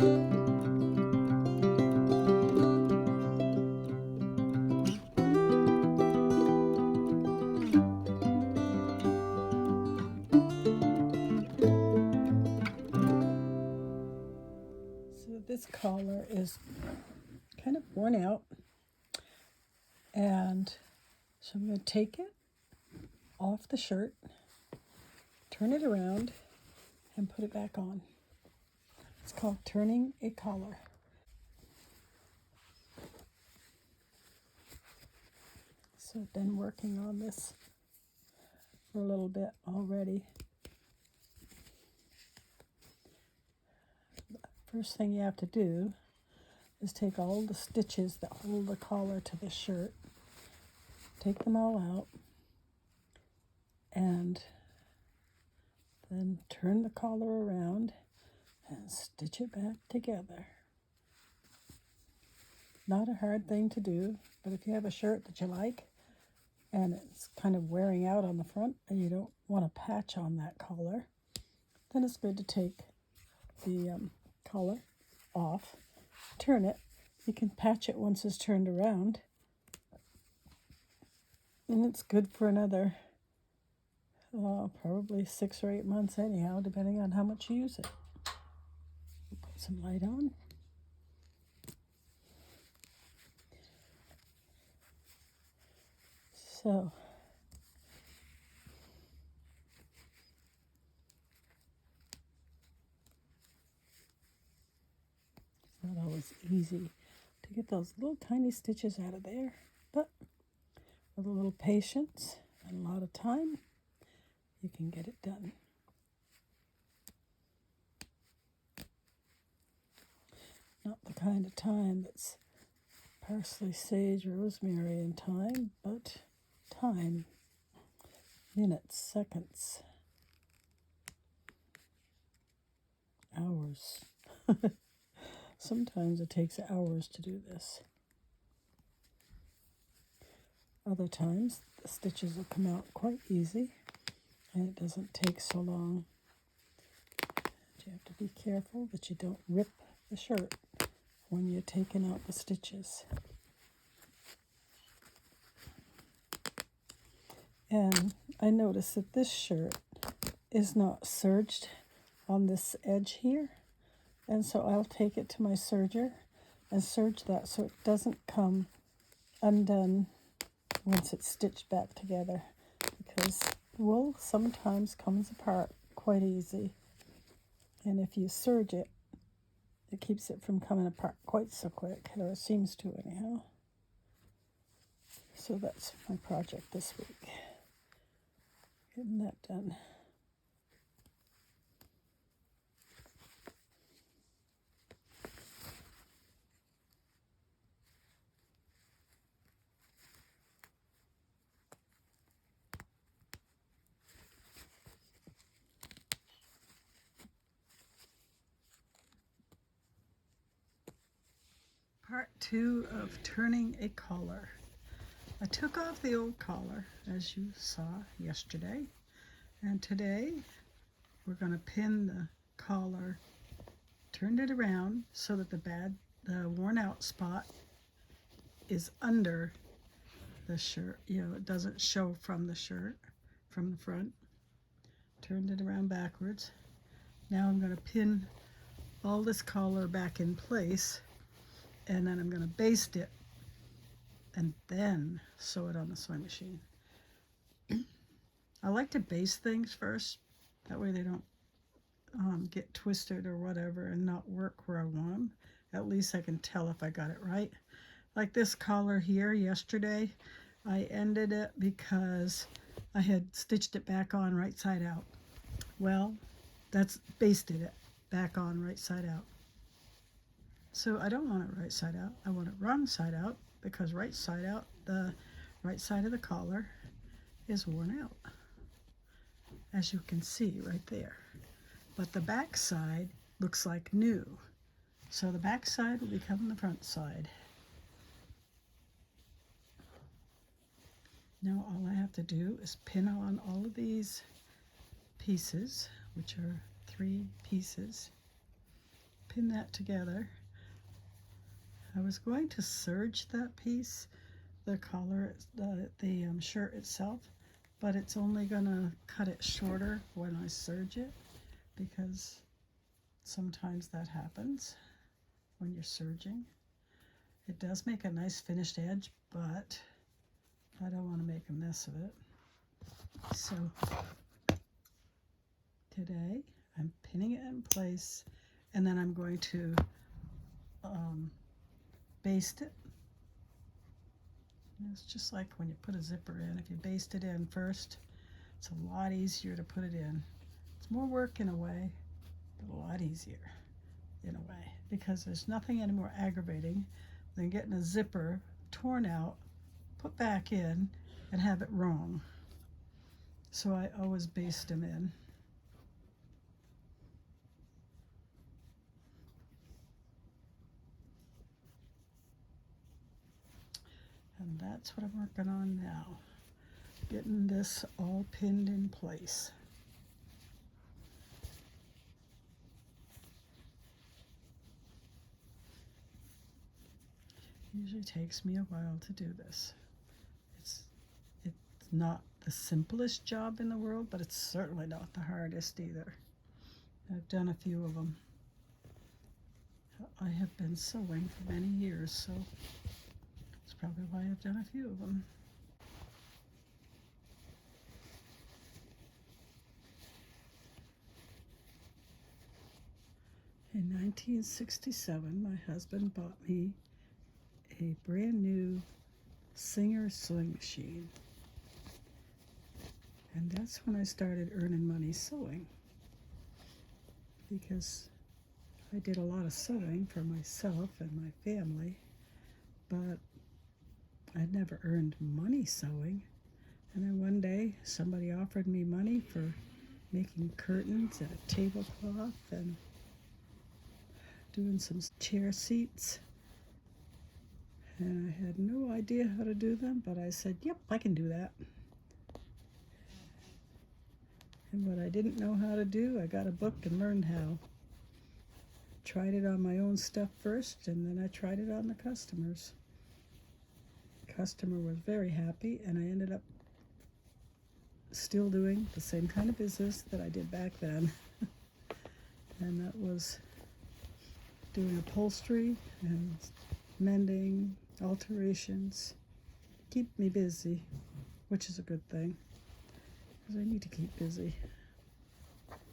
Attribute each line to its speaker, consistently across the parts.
Speaker 1: So this collar is kind of worn out, and so I'm going to take it off the shirt, turn it around, and put it back on. It's called turning a collar. So I've been working on this for a little bit already. First thing you have to do is take all the stitches that hold the collar to the shirt, take them all out, and then turn the collar around and stitch it back together. Not a hard thing to do, but if you have a shirt that you like and it's kind of wearing out on the front and you don't want to patch on that collar, then it's good to take the collar off, turn it. You can patch it once it's turned around, and it's good for another probably 6 or 8 months anyhow, depending on how much you use it. Put some light on. So it's not always easy to get those little tiny stitches out of there, but with a little patience and a lot of time, you can get it done. Not the kind of time that's parsley, sage, rosemary and thyme, but time. Minutes, seconds, hours. Sometimes it takes hours to do this. Other times the stitches will come out quite easy and it doesn't take so long. But you have to be careful that you don't rip the shirt when you're taking out the stitches. And I noticed that this shirt is not serged on this edge here, and so I'll take it to my serger and serge that so it doesn't come undone once it's stitched back together, because wool sometimes comes apart quite easy, and if you serge it, it keeps it from coming apart quite so quick, or it seems to anyhow. So that's my project this week, getting that done. Part 2 of turning a collar. I took off the old collar, as you saw yesterday, and today we're going to pin the collar, turned it around so that the worn out spot is under the shirt. It doesn't show from the shirt, from the front. Turned it around backwards. Now I'm going to pin all this collar back in place, and then I'm going to baste it and then sew it on the sewing machine. I like to baste things first, that way they don't get twisted or whatever and not work where I want them. At least I can tell if I got it right. Like this collar here yesterday, I ended it because I had stitched it back on right side out. Well, that's basted it back on right side out. So I don't want it right side out. I want it wrong side out, because right side out, the right side of the collar is worn out, as you can see right there. But the back side looks like new. So the back side will become the front side. Now all I have to do is pin on all of these pieces, which are 3 pieces, pin that together. I was going to serge that piece, the collar, the shirt itself, but it's only gonna cut it shorter when I serge it, because sometimes that happens when you're serging. It does make a nice finished edge, but I don't want to make a mess of it. So today I'm pinning it in place, and then I'm going to baste it. It's just like when you put a zipper in. If you baste it in first, it's a lot easier to put it in. It's more work in a way, but a lot easier in a way, because there's nothing any more aggravating than getting a zipper torn out, put back in, and have it wrong. So I always baste them in. And that's what I'm working on now, getting this all pinned in place. Usually takes me a while to do this. It's not the simplest job in the world, but it's certainly not the hardest either. I've done a few of them. I have been sewing for many years, so that's probably why I've done a few of them. In 1967, my husband bought me a brand new Singer sewing machine. And that's when I started earning money sewing, because I did a lot of sewing for myself and my family, but I'd never earned money sewing. And then one day somebody offered me money for making curtains and a tablecloth and doing some chair seats. And I had no idea how to do them, but I said, yep, I can do that. And what I didn't know how to do, I got a book and learned how. Tried it on my own stuff first, and then I tried it on the customers. The customer was very happy, and I ended up still doing the same kind of business that I did back then. And that was doing upholstery and mending, alterations. Keep me busy, which is a good thing, because I need to keep busy.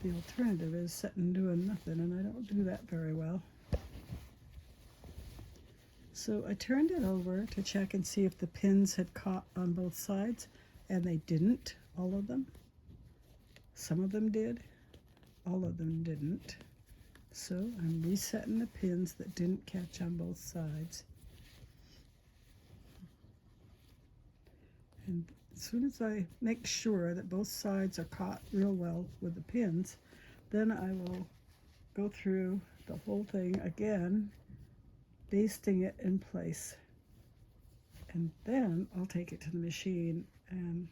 Speaker 1: The alternative is sitting doing nothing, and I don't do that very well. So I turned it over to check and see if the pins had caught on both sides, and they didn't, all of them. Some of them did, all of them didn't. So I'm resetting the pins that didn't catch on both sides. And as soon as I make sure that both sides are caught real well with the pins, then I will go through the whole thing again, basting it in place. And then I'll take it to the machine and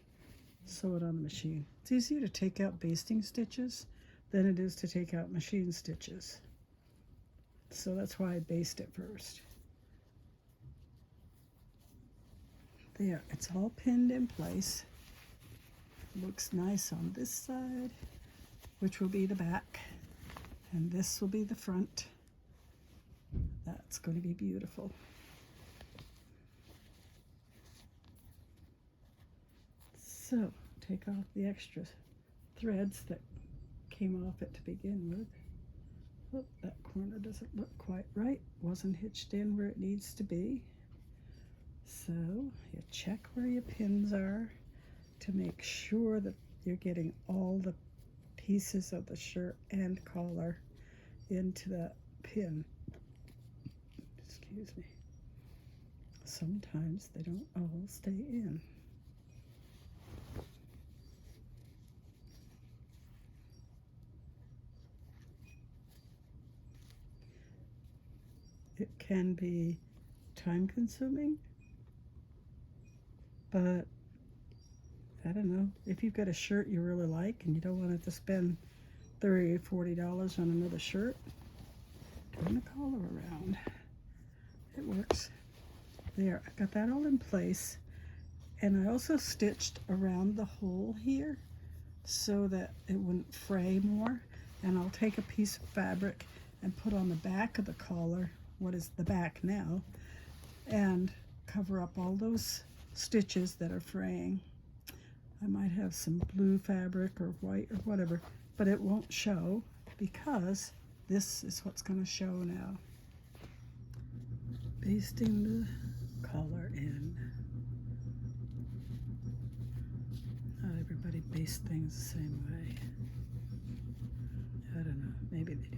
Speaker 1: sew it on the machine. It's easier to take out basting stitches than it is to take out machine stitches. So that's why I baste it first. There, it's all pinned in place. Looks nice on this side, which will be the back, and this will be the front. That's going to be beautiful. So, take off the extra threads that came off it to begin with. Oh, that corner doesn't look quite right. Wasn't hitched in where it needs to be. So you check where your pins are to make sure that you're getting all the pieces of the shirt and collar into that pin. Excuse me. Sometimes they don't all stay in. It can be time consuming, but I don't know, if you've got a shirt you really like and you don't want to spend $30 or $40 on another shirt, turn the collar around. It works. There, I got that all in place. And I also stitched around the hole here so that it wouldn't fray more. And I'll take a piece of fabric and put on the back of the collar, what is the back now, and cover up all those stitches that are fraying. I might have some blue fabric or white or whatever, but it won't show because this is what's going to show now. Basting the collar in. Not everybody bastes things the same way. I don't know, maybe they do.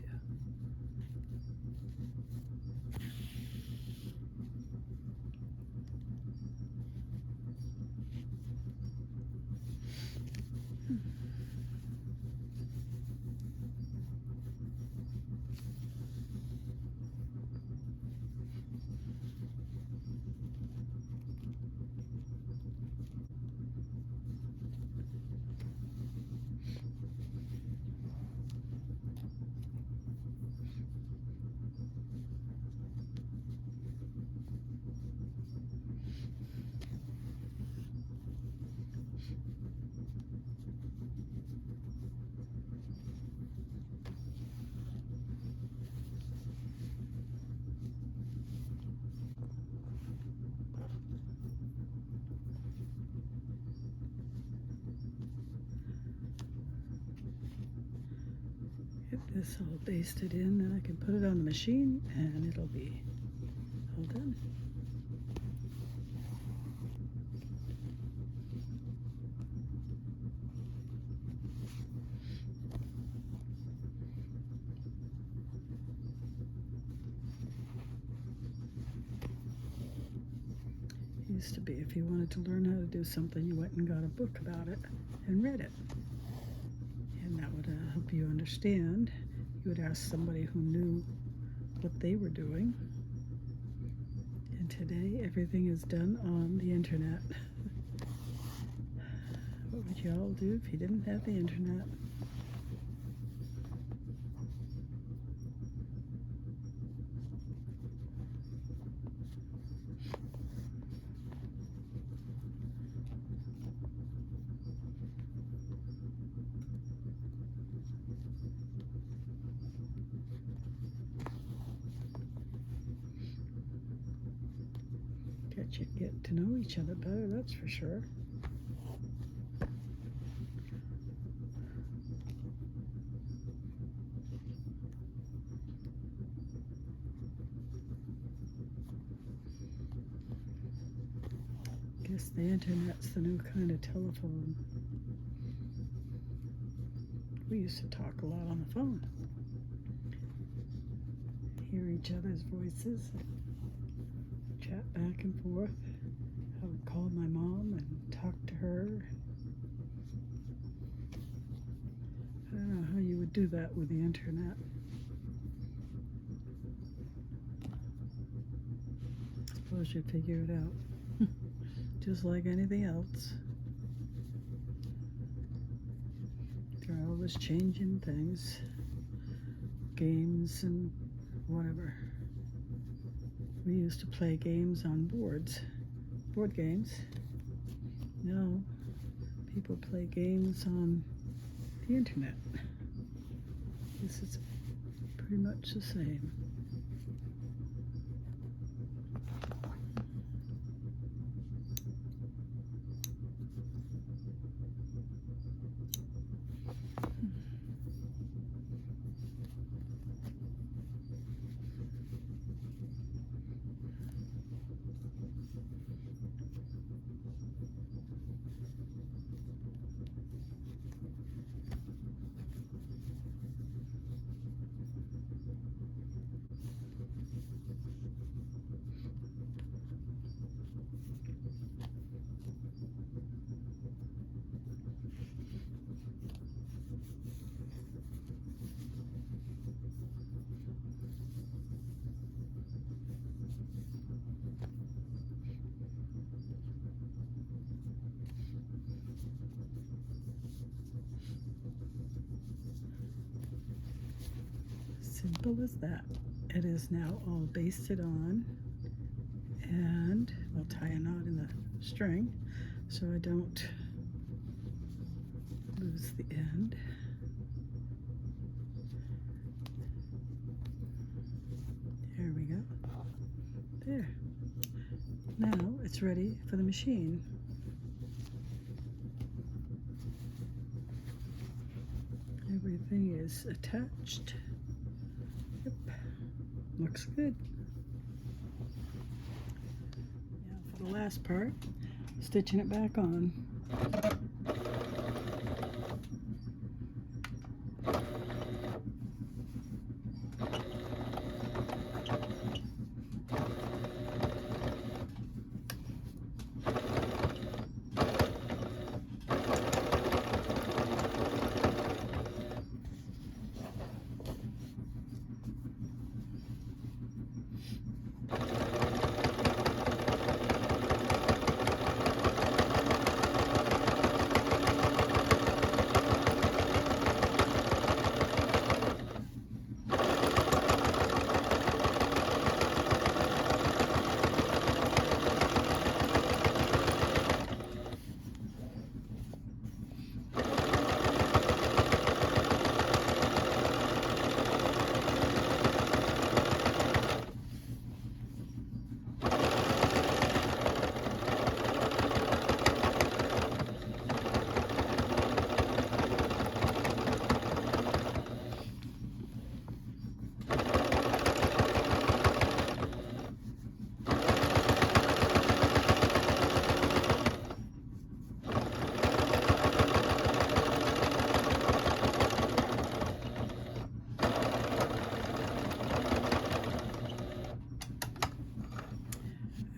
Speaker 1: Get this all basted in, then I can put it on the machine and it'll be all done. It used to be if you wanted to learn how to do something, you went and got a book about it and read it. And that would help you understand. You would ask somebody who knew what they were doing. And today, everything is done on the internet. What would you all do if you didn't have the internet? You get to know each other better, that's for sure. Guess the internet's the new kind of telephone. We used to talk a lot on the phone. Hear each other's voices. Chat back and forth. I would call my mom and talk to her. I don't know how you would do that with the internet. Suppose you'd figure it out. Just like anything else. They're always changing things. Games and whatever. We used to play games on boards, board games. Now, people play games on the internet. This is pretty much the same. Simple as that. it is now all basted on, and I'll tie a knot in the string so I don't lose the end. There we go. There. Now it's ready for the machine. Everything is attached. Yep. Looks good. Now for the last part, stitching it back on.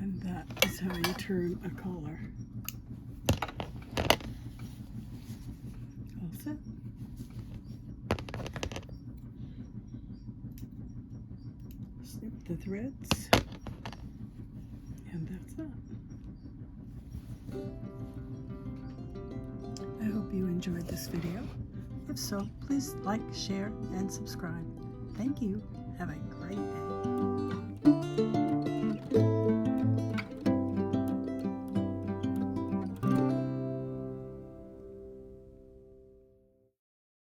Speaker 1: And that is how you turn a collar. All set. Snip the threads, and that's that. I hope you enjoyed this video. If so, please like, share, and subscribe. Thank you. Have a great day.